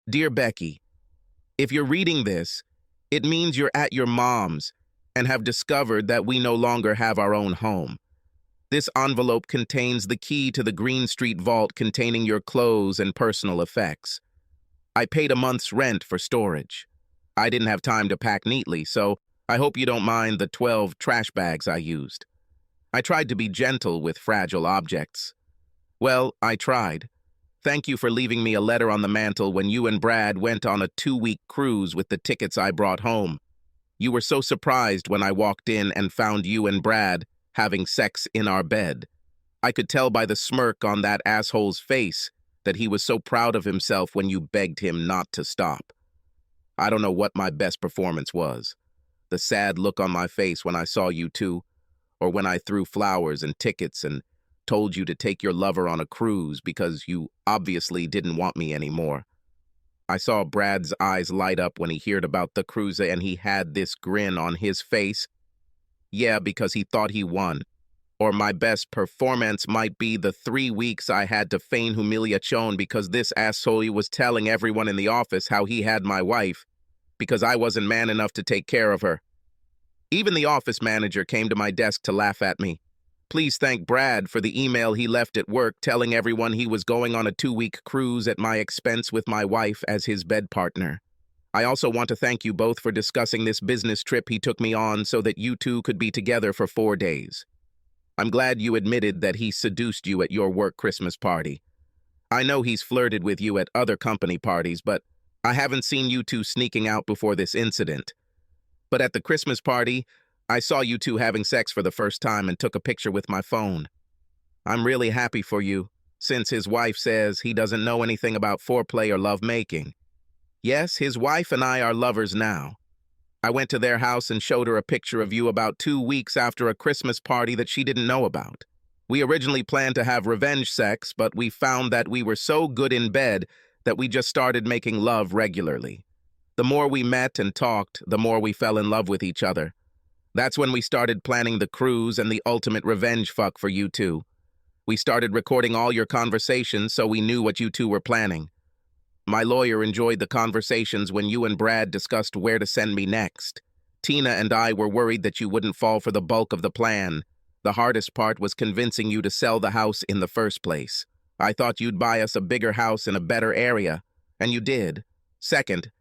Dear Becky, if you're reading this, it means you're at your mom's and have discovered that we no longer have our own home. This envelope contains the key to the Green Street vault containing your clothes and personal effects. I paid a month's rent for storage. I didn't have time to pack neatly, so I hope you don't mind the 12 trash bags I used. I tried to be gentle with fragile objects. Well, I tried. Thank you for leaving me a letter on the mantel when you and Brad went on a 2-week cruise with the tickets I brought home. You were so surprised when I walked in and found you and Brad having sex in our bed. I could tell by the smirk on that asshole's face that he was so proud of himself when you begged him not to stop. I don't know what my best performance was. The sad look on my face when I saw you two, or when I threw flowers and tickets and told you to take your lover on a cruise because you obviously didn't want me anymore. I saw Brad's eyes light up when he heard about the cruise and he had this grin on his face. Yeah, because he thought he won. Or my best performance might be the 3 weeks I had to feign humiliation because this asshole was telling everyone in the office how he had my wife because I wasn't man enough to take care of her. Even the office manager came to my desk to laugh at me. Please thank Brad for the email he left at work telling everyone he was going on a 2-week cruise at my expense with my wife as his bed partner. I also want to thank you both for discussing this business trip he took me on so that you two could be together for 4 days. I'm glad you admitted that he seduced you at your work Christmas party. I know he's flirted with you at other company parties, but I haven't seen you two sneaking out before this incident. But at the Christmas party, I saw you two having sex for the first time and took a picture with my phone. I'm really happy for you, since his wife says he doesn't know anything about foreplay or lovemaking. Yes, his wife and I are lovers now. I went to their house and showed her a picture of you about 2 weeks after a Christmas party that she didn't know about. We originally planned to have revenge sex, but we found that we were so good in bed that we just started making love regularly. The more we met and talked, the more we fell in love with each other. That's when we started planning the cruise and the ultimate revenge fuck for you two. We started recording all your conversations so we knew what you two were planning. My lawyer enjoyed the conversations when you and Brad discussed where to send me next. Tina and I were worried that you wouldn't fall for the bulk of the plan. The hardest part was convincing you to sell the house in the first place. I thought you'd buy us a bigger house in a better area, and you did. Second,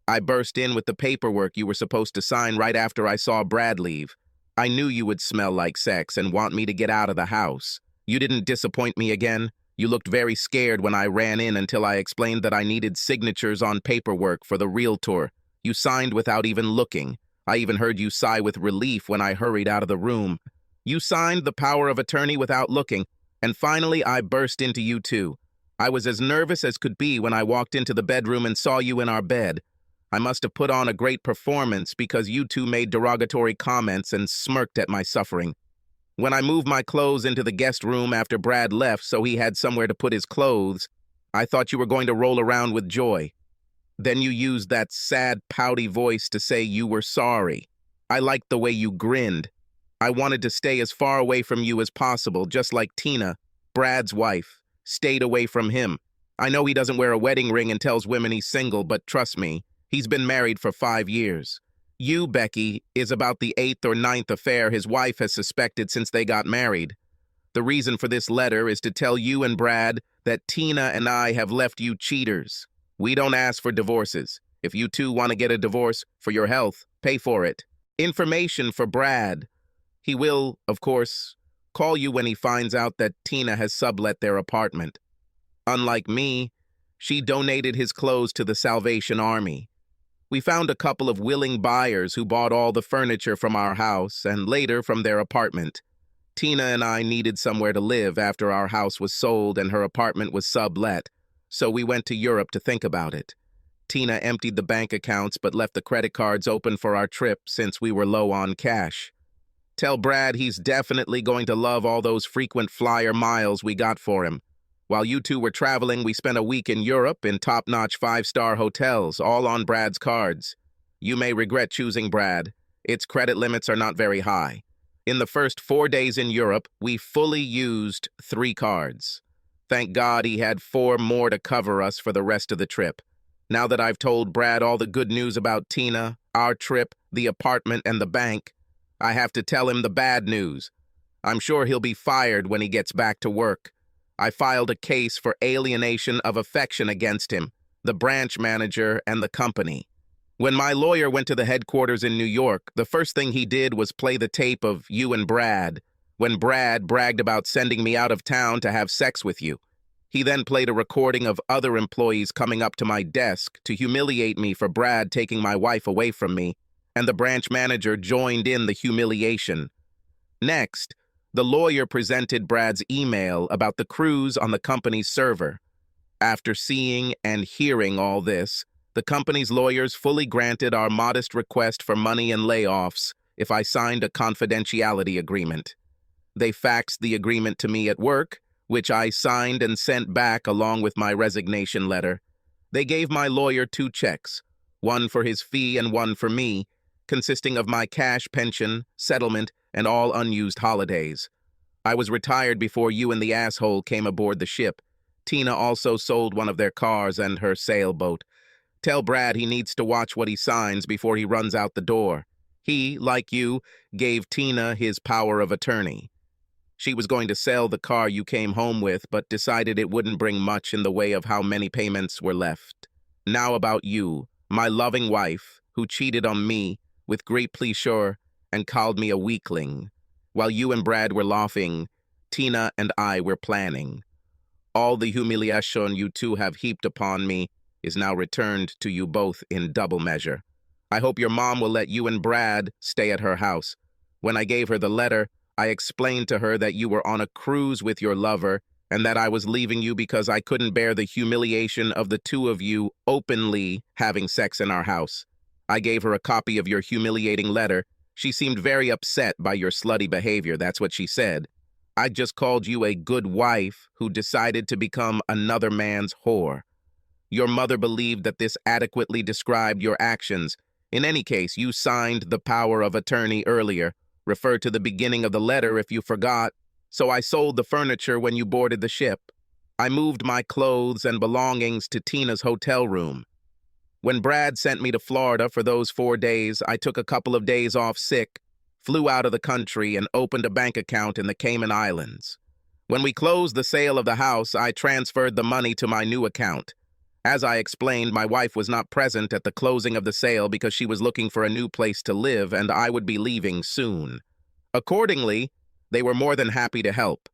I burst in with the paperwork you were supposed to sign right after I saw Brad leave. I knew you would smell like sex and want me to get out of the house. You didn't disappoint me again. You looked very scared when I ran in until I explained that I needed signatures on paperwork for the realtor. You signed without even looking. I even heard you sigh with relief when I hurried out of the room. You signed the power of attorney without looking, and finally I burst into you too. I was as nervous as could be when I walked into the bedroom and saw you in our bed. I must have put on a great performance because you two made derogatory comments and smirked at my suffering. When I moved my clothes into the guest room after Brad left so he had somewhere to put his clothes, I thought you were going to roll around with joy. Then you used that sad, pouty voice to say you were sorry. I liked the way you grinned. I wanted to stay as far away from you as possible, just like Tina, Brad's wife, stayed away from him. I know he doesn't wear a wedding ring and tells women he's single, but trust me, he's been married for 5 years. You, Becky, is about the 8th or 9th affair his wife has suspected since they got married. The reason for this letter is to tell you and Brad that Tina and I have left you cheaters. We don't ask for divorces. If you two want to get a divorce for your health, pay for it. Information for Brad. He will, of course, call you when he finds out that Tina has sublet their apartment. Unlike me, she donated his clothes to the Salvation Army. We found a couple of willing buyers who bought all the furniture from our house and later from their apartment. Tina and I needed somewhere to live after our house was sold and her apartment was sublet, so we went to Europe to think about it. Tina emptied the bank accounts but left the credit cards open for our trip since we were low on cash. Tell Brad he's definitely going to love all those frequent flyer miles we got for him. While you two were traveling, we spent a week in Europe in top-notch 5-star hotels, all on Brad's cards. You may regret choosing Brad. Its credit limits are not very high. In the first 4 days in Europe, we fully used 3 cards. Thank God he had 4 more to cover us for the rest of the trip. Now that I've told Brad all the good news about Tina, our trip, the apartment, and the bank, I have to tell him the bad news. I'm sure he'll be fired when he gets back to work. I filed a case for alienation of affection against him, the branch manager, and the company. When my lawyer went to the headquarters in New York, the first thing he did was play the tape of you and Brad, when Brad bragged about sending me out of town to have sex with you. He then played a recording of other employees coming up to my desk to humiliate me for Brad taking my wife away from me, and the branch manager joined in the humiliation. Next, the lawyer presented Brad's email about the cruise on the company's server. After seeing and hearing all this, the company's lawyers fully granted our modest request for money and layoffs if I signed a confidentiality agreement. They faxed the agreement to me at work, which I signed and sent back along with my resignation letter. They gave my lawyer 2 checks, one for his fee and one for me, consisting of my cash pension, settlement, and all unused holidays. I was retired before you and the asshole came aboard the ship. Tina also sold one of their cars and her sailboat. Tell Brad he needs to watch what he signs before he runs out the door. He, like you, gave Tina his power of attorney. She was going to sell the car you came home with, but decided it wouldn't bring much in the way of how many payments were left. Now about you, my loving wife, who cheated on me with great pleasure and called me a weakling. While you and Brad were laughing, Tina and I were planning. All the humiliation you two have heaped upon me is now returned to you both in double measure. I hope your mom will let you and Brad stay at her house. When I gave her the letter, I explained to her that you were on a cruise with your lover and that I was leaving you because I couldn't bear the humiliation of the 2 of you openly having sex in our house. I gave her a copy of your humiliating letter. She seemed very upset by your slutty behavior, that's what she said. I just called you a good wife who decided to become another man's whore. Your mother believed that this adequately described your actions. In any case, you signed the power of attorney earlier. Refer to the beginning of the letter if you forgot. So I sold the furniture when you boarded the ship. I moved my clothes and belongings to Tina's hotel room. When Brad sent me to Florida for those 4 days, I took a couple of days off sick, flew out of the country, and opened a bank account in the Cayman Islands. When we closed the sale of the house, I transferred the money to my new account. As I explained, my wife was not present at the closing of the sale because she was looking for a new place to live, and I would be leaving soon. Accordingly, they were more than happy to help.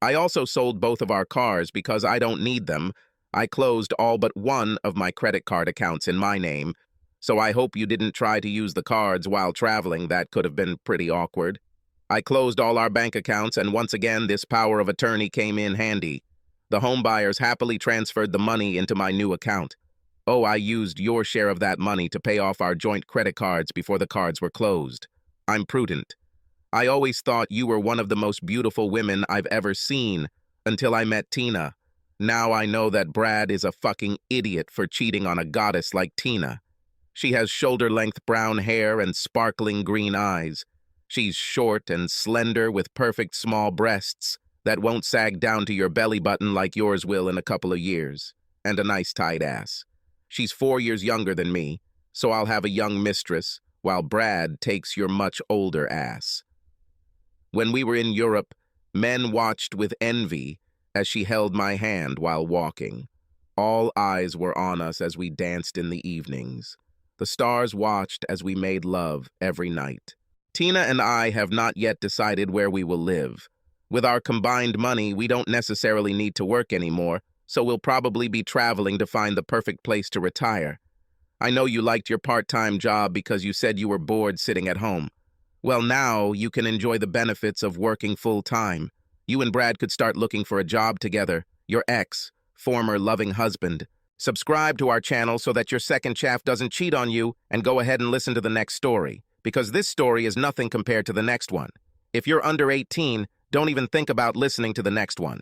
I also sold both of our cars because I don't need them. I closed all but one of my credit card accounts in my name, so I hope you didn't try to use the cards while traveling. That could have been pretty awkward. I closed all our bank accounts, and once again, this power of attorney came in handy. The home buyers happily transferred the money into my new account. Oh, I used your share of that money to pay off our joint credit cards before the cards were closed. I'm prudent. I always thought you were one of the most beautiful women I've ever seen, until I met Tina. Now I know that Brad is a fucking idiot for cheating on a goddess like Tina. She has shoulder-length brown hair and sparkling green eyes. She's short and slender with perfect small breasts that won't sag down to your belly button like yours will in a couple of years, and a nice tight ass. She's 4 years younger than me, so I'll have a young mistress, while Brad takes your much older ass. When we were in Europe, men watched with envy as she held my hand while walking. All eyes were on us as we danced in the evenings. The stars watched as we made love every night. Tina and I have not yet decided where we will live. With our combined money, we don't necessarily need to work anymore, so we'll probably be traveling to find the perfect place to retire. I know you liked your part-time job because you said you were bored sitting at home. Well, now you can enjoy the benefits of working full-time. You and Brad could start looking for a job together, your ex, former loving husband. Subscribe to our channel so that your second chaff doesn't cheat on you, and go ahead and listen to the next story, because this story is nothing compared to the next one. If you're under 18, don't even think about listening to the next one.